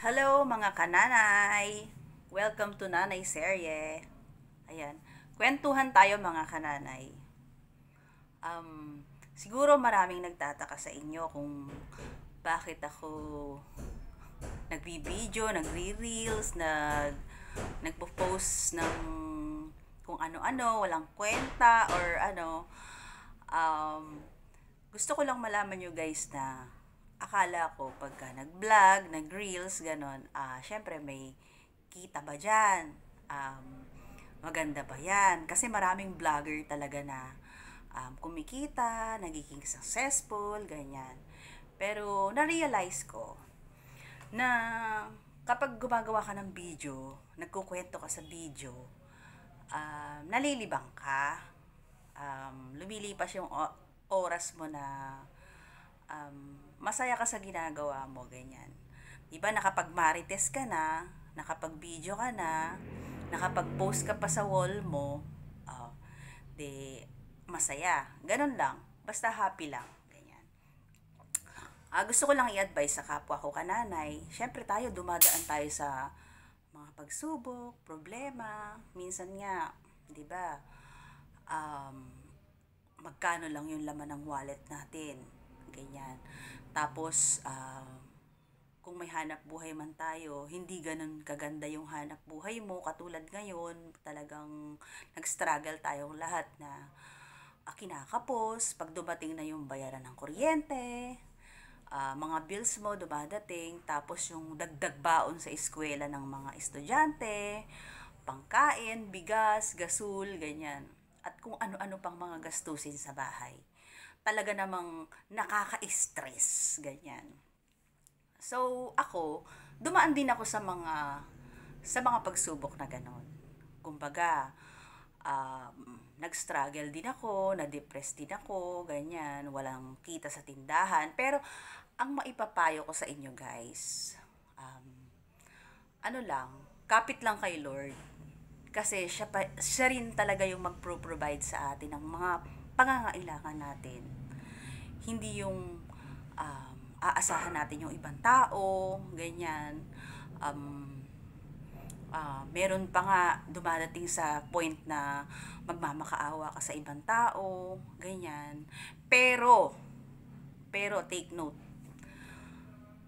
Hello mga kananay! Welcome to Nanay Serye. Ayan, kwentuhan tayo mga kananay. Siguro maraming nagtataka sa inyo kung bakit ako nagbibideo, nagre-reels, nagpo-post ng kung ano-ano, walang kwenta or ano. Um, Gusto ko lang malaman nyo guys na akala ko pagka nag-vlog, nag-reels, ganon, syempre may kita ba dyan? Maganda ba yan? Kasi maraming vlogger talaga na kumikita, nagiging successful, ganyan. Pero na-realize ko na kapag gumagawa ka ng video, nagkukwento ka sa video, nalilibang ka, lumilipas yung oras mo na masaya ka sa ginagawa mo, ganyan. Diba, nakapag-marites ka na, nakapag-video ka na, nakapag-post ka pa sa wall mo, di, masaya. Ganun lang. Basta happy lang. Ganyan. Gusto ko lang i-advise sa kapwa ko kananay. Siyempre tayo, dumadaan tayo sa mga pagsubok, problema. Minsan nga, di ba, magkano lang yung laman ng wallet natin. Ganyan. Tapos, kung may hanap buhay man tayo, hindi ganun kaganda yung hanap buhay mo. Katulad ngayon, talagang nag-struggle tayong lahat na kinakapos, pag dumating na yung bayaran ng kuryente, mga bills mo dumadating, tapos yung dagdag baon sa eskwela ng mga estudyante, pangkain, bigas, gasol, ganyan. At kung ano-ano pang mga gastusin sa bahay. Talaga namang nakaka-stress, ganyan. So, ako, dumaan din ako sa mga pagsubok na ganon. Kumbaga, nag-struggle din ako, na-depress din ako, ganyan, walang kita sa tindahan. Pero, ang maipapayo ko sa inyo guys, ano lang, kapit lang kay Lord. Kasi siya rin talaga yung mag-provide sa atin ng mga pangangailangan natin. Hindi yung aasahan natin yung ibang tao, ganyan. Meron pa nga dumadating sa point na magmamakaawa ka sa ibang tao, ganyan. Pero take note,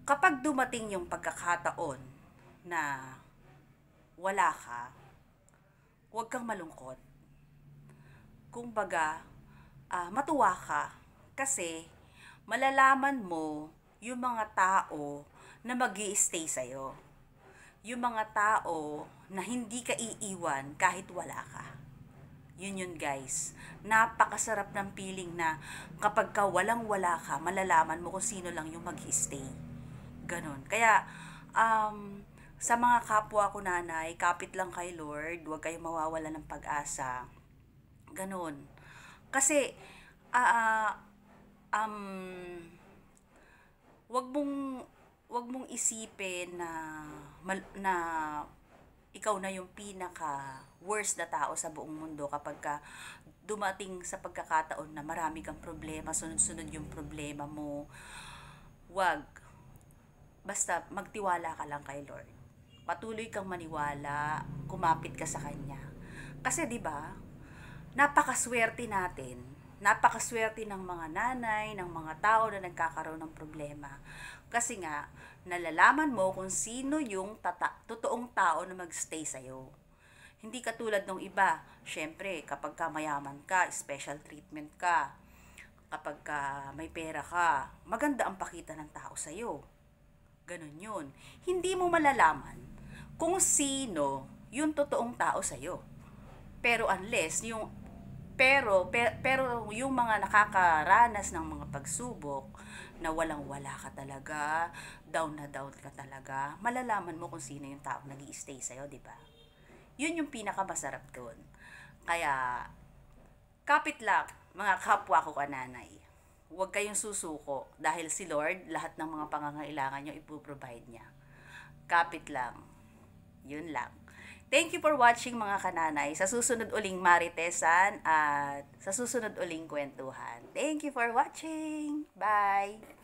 kapag dumating yung pagkakataon na wala ka, huwag kang malungkot. Kumbaga, matuwa ka kasi malalaman mo yung mga tao na mag-i-stay sa'yo. Yung mga tao na hindi ka iiwan kahit wala ka. Yun guys. Napakasarap ng feeling na kapag ka walang-wala ka, malalaman mo kung sino lang yung mag-i-stay. Ganon. Kaya, sa mga kapwa ko nanay, kapit lang kay Lord, huwag kayong mawawala ng pag-asa. Ganon. Kasi, wag mong isipin na ikaw na yung pinaka worst na tao sa buong mundo kapag ka dumating sa pagkakataon na marami kang problema, sunod-sunod yung problema mo. Wag. Basta magtiwala ka lang kay Lord. Patuloy kang maniwala, kumapit ka sa Kanya. Kasi 'di ba? Napakaswerte natin. Napakaswerte ng mga nanay, ng mga tao na nagkakaroon ng problema. Kasi nga, nalalaman mo kung sino yung totoong tao na magstay sa'yo. Hindi katulad ng iba. Syempre, kapag ka mayaman ka, special treatment ka. Kapag ka may pera ka, maganda ang pakita ng tao sa'yo. Ganun yun. Hindi mo malalaman kung sino yung totoong tao sa'yo. Pero unless pero yung mga nakakaranas ng mga pagsubok na walang-wala ka talaga, down na down ka talaga, malalaman mo kung sino yung taong nag-i-stay sa'yo, di ba? Yun yung pinakamasarap doon. Kaya, kapit lang, mga kapwa ko kananay. Huwag kayong susuko dahil si Lord, lahat ng mga pangangailangan nyo, ipoprovide niya. Kapit lang. Yun lang. Thank you for watching mga kananay. Sa susunod uling maritesan at sa susunod uling kwentuhan. Thank you for watching. Bye!